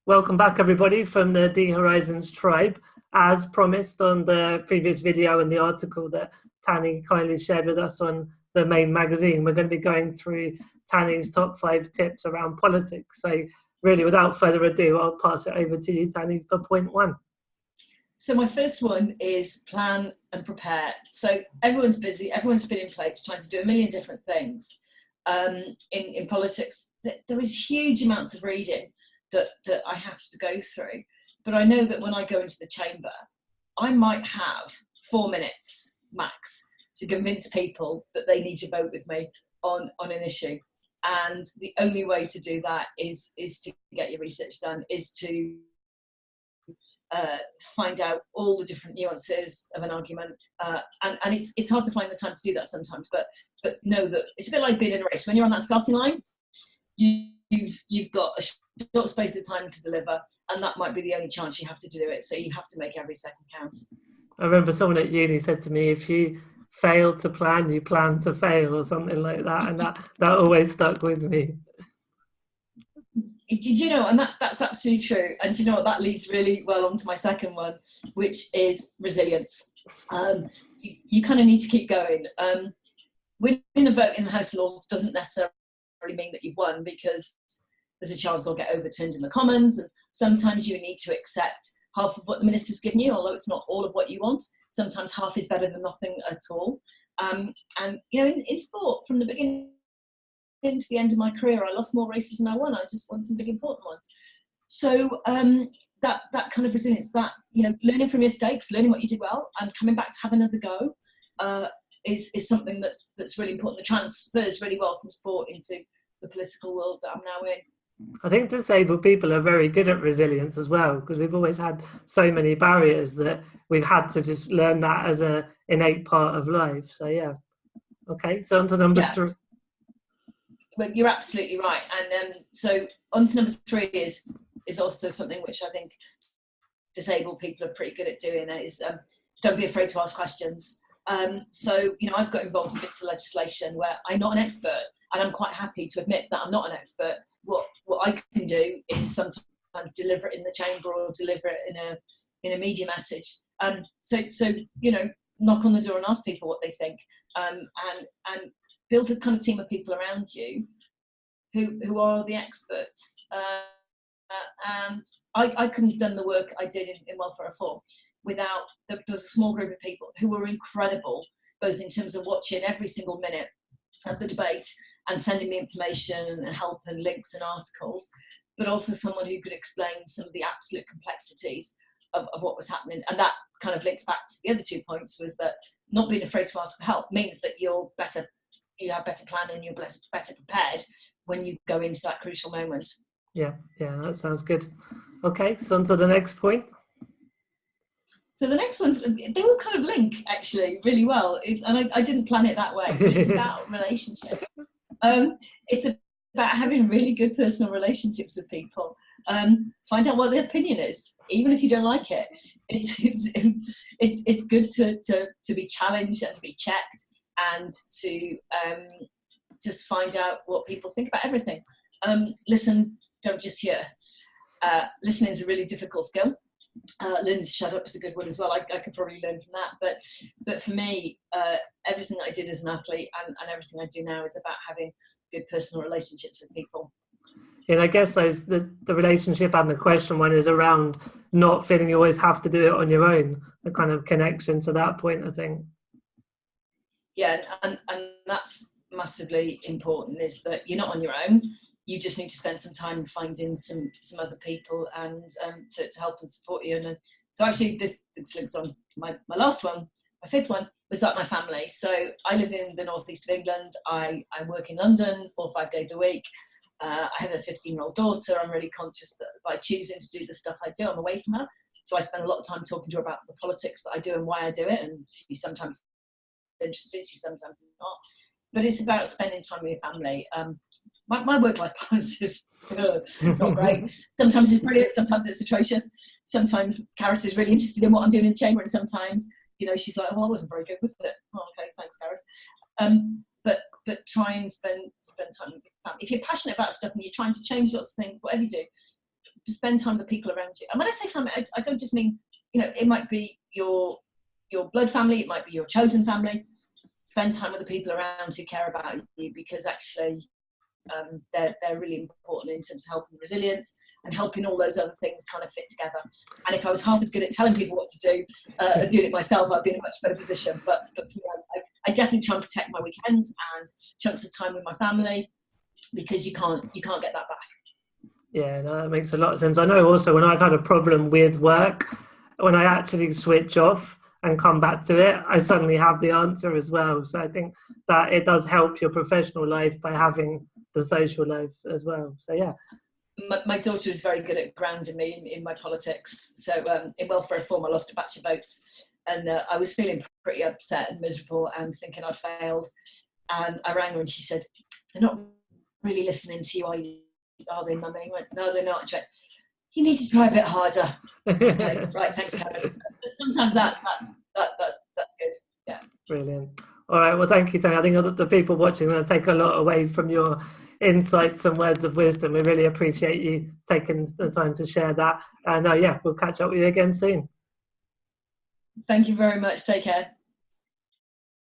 Welcome back, everybody, from the D Horizons tribe. As promised on the previous video and the article that Tanni kindly shared with us on the main magazine, we're going to be going through Tanni's top 5 tips around politics. So really, without further ado, I'll pass it over to you, Tanni, for point 1. So my first one is plan and prepare. So everyone's busy, everyone's spinning plates, trying to do a million different things. In politics, there is huge amounts of reading that I have to go through. But I know that when I go into the chamber, I might have 4 minutes max to convince people that they need to vote with me on an issue. And the only way to do that is to get your research done, is to find out all the different nuances of an argument. And it's hard to find the time to do that sometimes, but know that it's a bit like being in a race. When you're on that starting line, you've got a short space of time to deliver, and that might be the only chance you have to do it. So you have to make every second count. I remember someone at uni said to me, if you fail to plan, you plan to fail, or something like that. And that always stuck with me. You know, and that's absolutely true. And you know what, that leads really well on to my second one, which is resilience. You kind of need to keep going. Winning a vote in the House of Lords doesn't necessarily mean that you've won, because there's a chance they'll get overturned in the Commons, and sometimes you need to accept half of what the minister's given you, although it's not all of what you want. Sometimes half is better than nothing at all. And you know, in sport, from the beginning to the end of my career, I lost more races than I won. I just won some big important ones. So that kind of resilience, that, you know, learning from your mistakes, learning what you did well, and coming back to have another go, is something that's really important. The transfers really well from sport into the political world that I'm now in. I think disabled people are very good at resilience as well, because we've always had so many barriers that we've had to just learn that as an innate part of life. So yeah. Okay, so on to number 3. Well, you're absolutely right. And so on to number 3 is also something which I think disabled people are pretty good at doing, is don't be afraid to ask questions. So, you know, I've got involved in bits of legislation where I'm not an expert, and I'm quite happy to admit that I'm not an expert. What I can do is sometimes deliver it in the chamber or deliver it in a media message. So you know, knock on the door and ask people what they think, and build a kind of team of people around you who are the experts. And I couldn't have done the work I did in welfare reform without, there was a small group of people who were incredible, both in terms of watching every single minute of the debate and sending me information and help and links and articles, but also someone who could explain some of the absolute complexities of what was happening. And that kind of links back to the other 2 points, was that not being afraid to ask for help means that you have better planning, you're better prepared when you go into that crucial moment. Yeah, that sounds good. Okay, so on to the next point. So the next one, they all kind of link actually really well, and I didn't plan it that way, but it's about relationships. It's about having really good personal relationships with people. Find out what their opinion is, even if you don't like it. It's good to be challenged and to be checked, and to just find out what people think about everything. Listen, don't just hear. Listening is a really difficult skill. Learning to shut up is a good one as well. I could probably learn from that, but for me, everything I did as an athlete and everything I do now is about having good personal relationships with people. And I guess the relationship and the question one is around not feeling you always have to do it on your own, the kind of connection to that point, I think. Yeah, and that's massively important, is that you're not on your own. You just need to spend some time finding some other people and to help and support you. And so actually this links on my last one. My 5th one was like my family. So I live in the northeast of England. I work in London 4 or 5 days a week. I have a 15-year-old daughter. I'm really conscious that by choosing to do the stuff I do, I'm away from her. So I spend a lot of time talking to her about the politics that I do and why I do it. And she's sometimes interested, she's sometimes not. But it's about spending time with your family. My work-life balance is not great. Sometimes it's brilliant, sometimes it's atrocious. Sometimes Karis is really interested in what I'm doing in the chamber, and sometimes, you know, she's like, well, I wasn't very good, was it? Oh, okay, thanks, Karis. But try and spend time with your family. If you're passionate about stuff and you're trying to change lots of things, whatever you do, spend time with the people around you. And when I say family, I don't just mean, you know, it might be your blood family, it might be your chosen family. Spend time with the people around who care about you, because actually they're really important in terms of helping resilience and helping all those other things kind of fit together. And if I was half as good at telling people what to do as doing it myself, I'd be in a much better position. But for me, I definitely try and protect my weekends and chunks of time with my family, because you can't get that back. Yeah, no, that makes a lot of sense. I know also when I've had a problem with work, when I actually switch off and come back to it, I suddenly have the answer as well. So I think that it does help your professional life by having the social life as well. So yeah. My daughter is very good at grounding me in my politics. So in welfare reform, I lost a batch of votes, and I was feeling pretty upset and miserable and thinking I'd failed. And I rang her and she said, "They're not really listening to you, are they, mummy?" I went, "No, they're not." She went, "You need to try a bit harder." Okay, right, thanks, Karen. But sometimes that's good. Yeah. Brilliant. All right, well, thank you, Tanni. I think the people watching will take a lot away from your insights and words of wisdom. We really appreciate you taking the time to share that. And yeah, we'll catch up with you again soon. Thank you very much. Take care.